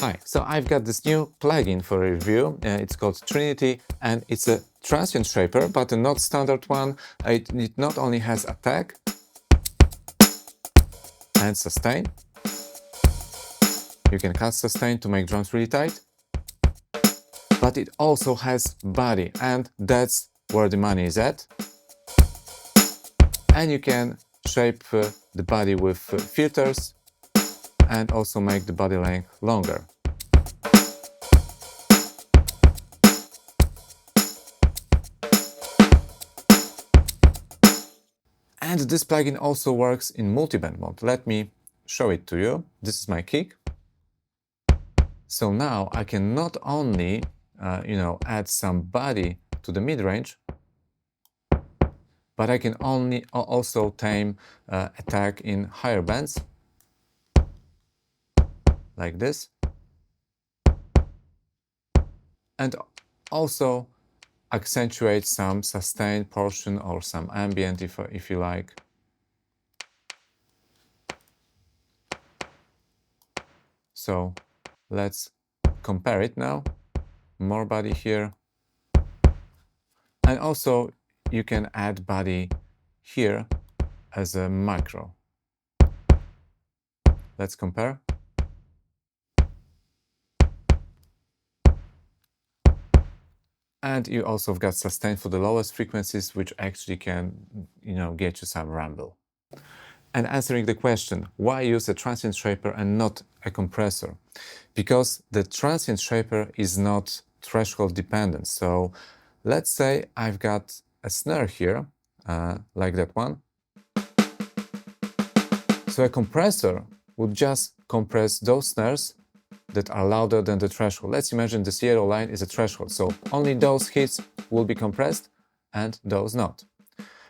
Hi, so I've got this new plugin for review. It's called Trinity and it's a transient shaper, but a not standard one. It not only has attack and sustain. You can cut sustain to make drums really tight. But it also has body, and that's where the money is at. And you can shape the body with filters and also make the body length longer. And this plugin also works in multiband mode. Let me show it to you. This is my kick. So now I can not only add some body to the mid-range, but I can also tame attack in higher bands, like this. And also accentuate some sustained portion or some ambient if you like. So let's compare it now. More body here. And also you can add body here as a macro. Let's compare. And you also have got sustain for the lowest frequencies, which actually can, get you some rumble. And answering the question, why use a transient shaper and not a compressor? Because the transient shaper is not threshold dependent. So let's say I've got a snare here, like that one. So a compressor would just compress those snares that are louder than the threshold. Let's imagine this yellow line is a threshold, so only those hits will be compressed and those not.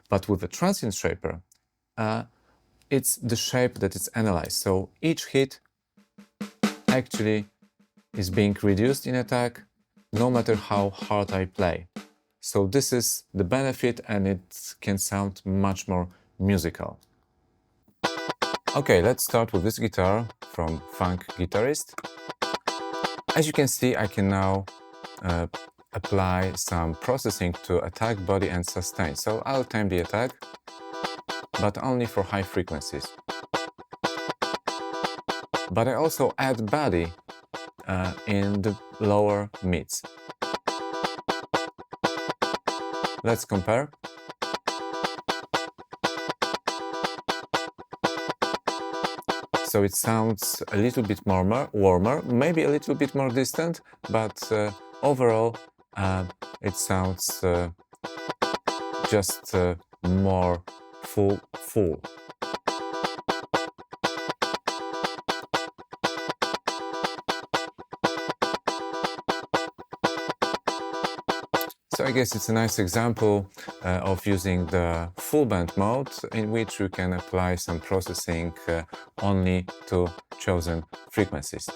But with the transient shaper, it's the shape that is analyzed. So each hit actually is being reduced in attack, no matter how hard I play. So this is the benefit, and it can sound much more musical. Okay, let's start with this guitar from Funk Guitarist. As you can see, I can now apply some processing to attack, body and sustain. So I'll tame the attack, but only for high frequencies. But I also add body in the lower mids. Let's compare. So it sounds a little bit warmer, maybe a little bit more distant, but overall it sounds just more full. So I guess it's a nice example of using the full band mode, in which you can apply some processing only to chosen frequencies.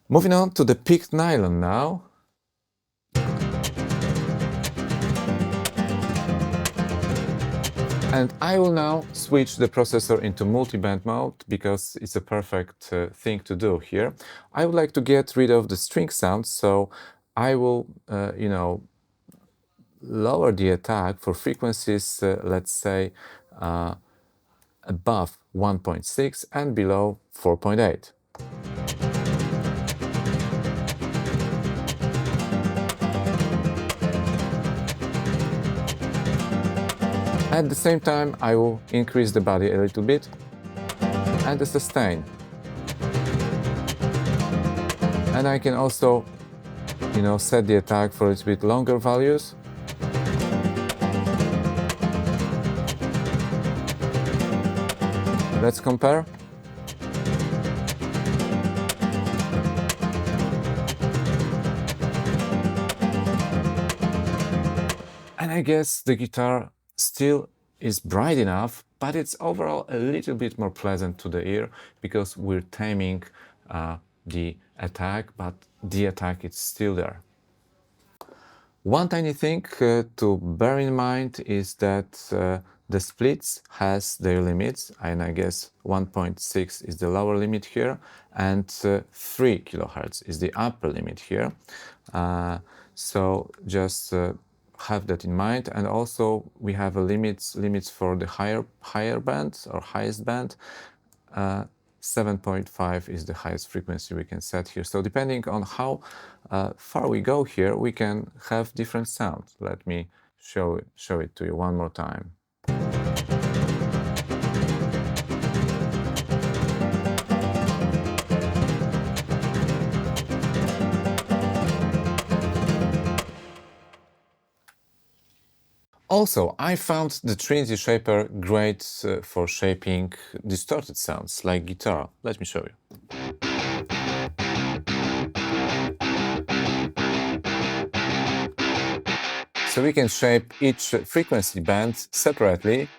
Moving on to the picked nylon now. And I will now switch the processor into multiband mode, because it's a perfect thing to do here. I would like to get rid of the string sound, so I will, lower the attack for frequencies, let's say, above 1.6 and below 4.8. At the same time, I will increase the body a little bit and the sustain. And I can also, set the attack for a little bit longer values. Let's compare. And I guess the guitar still is bright enough, but it's overall a little bit more pleasant to the ear, because we're taming the attack, but the attack is still there. One tiny thing to bear in mind is that the splits has their limits, and I guess 1.6 is the lower limit here, and 3 kilohertz is the upper limit here. So just have that in mind. And also we have a limits for the higher band or highest band. 7.5 is the highest frequency we can set here. So depending on how far we go here, we can have different sounds. Let me show it to you one more time. Also, I found the Trinity Shaper great for shaping distorted sounds like guitar. Let me show you. So we can shape each frequency band separately.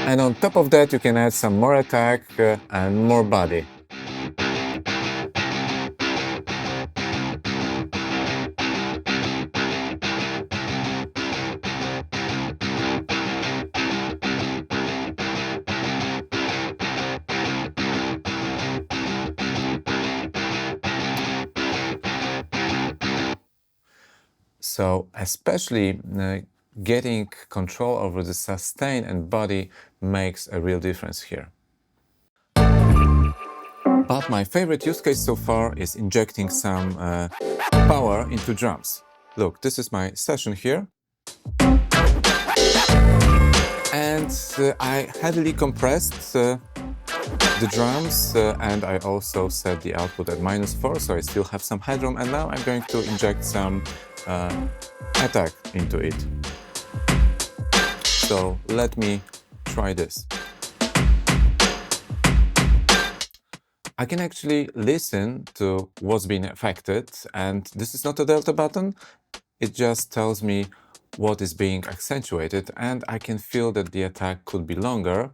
And on top of that, you can add some more attack and more body. So especially getting control over the sustain and body makes a real difference here. But my favorite use case so far is injecting some power into drums. Look, this is my session here. And I heavily compressed the drums and I also set the output at -4, so I still have some headroom, and now I'm going to inject some attack into it. So let me try this. I can actually listen to what's being affected, and this is not a delta button, it just tells me what is being accentuated, and I can feel that the attack could be longer.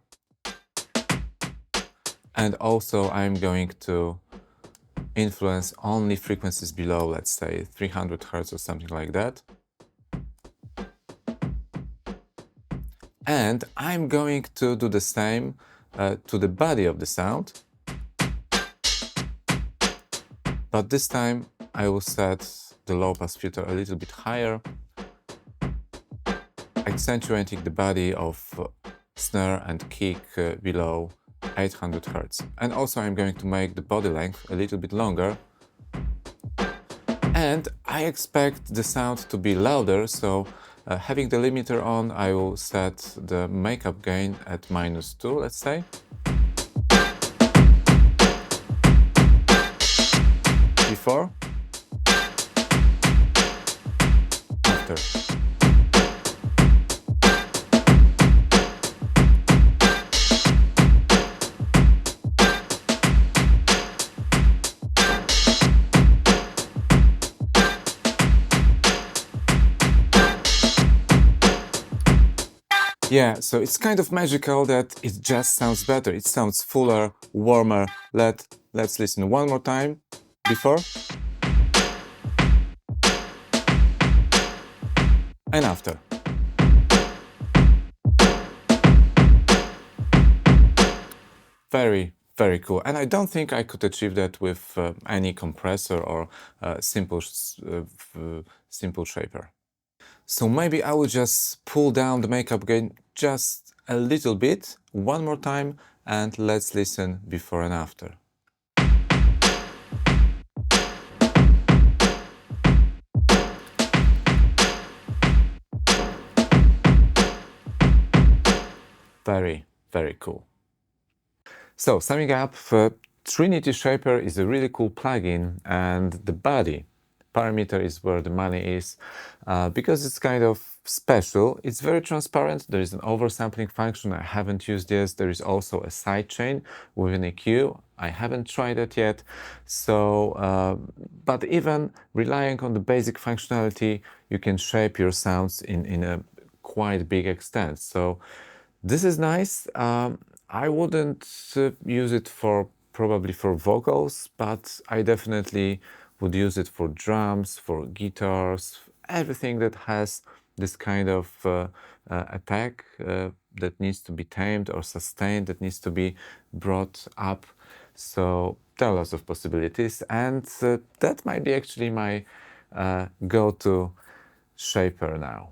And also I'm going to influence only frequencies below, let's say 300 Hz or something like that. And I'm going to do the same to the body of the sound. But this time I will set the low pass filter a little bit higher, accentuating the body of snare and kick below 800 Hz. And also I'm going to make the body length a little bit longer. And I expect the sound to be louder, so having the limiter on, I will set the makeup gain at -2, let's say. Before, after. Yeah, so it's kind of magical that it just sounds better. It sounds fuller, warmer. Let's listen one more time. Before and after. Very, very cool. And I don't think I could achieve that with any compressor or simple shaper. So maybe I will just pull down the makeup gain just a little bit, one more time, and let's listen before and after. Very, very cool. So summing up, Trinity Shaper is a really cool plugin, and the body parameter is where the money is because it's kind of special. It's very transparent. There is an oversampling function I haven't used yet. There is also a sidechain with an EQ. I haven't tried it yet. So, but even relying on the basic functionality, you can shape your sounds in a quite big extent. So This is nice. I wouldn't use it for probably for vocals, but I definitely would use it for drums, for guitars, everything that has this kind of attack that needs to be tamed or sustained, that needs to be brought up. So there are lots of possibilities, and that might be actually my go-to shaper now.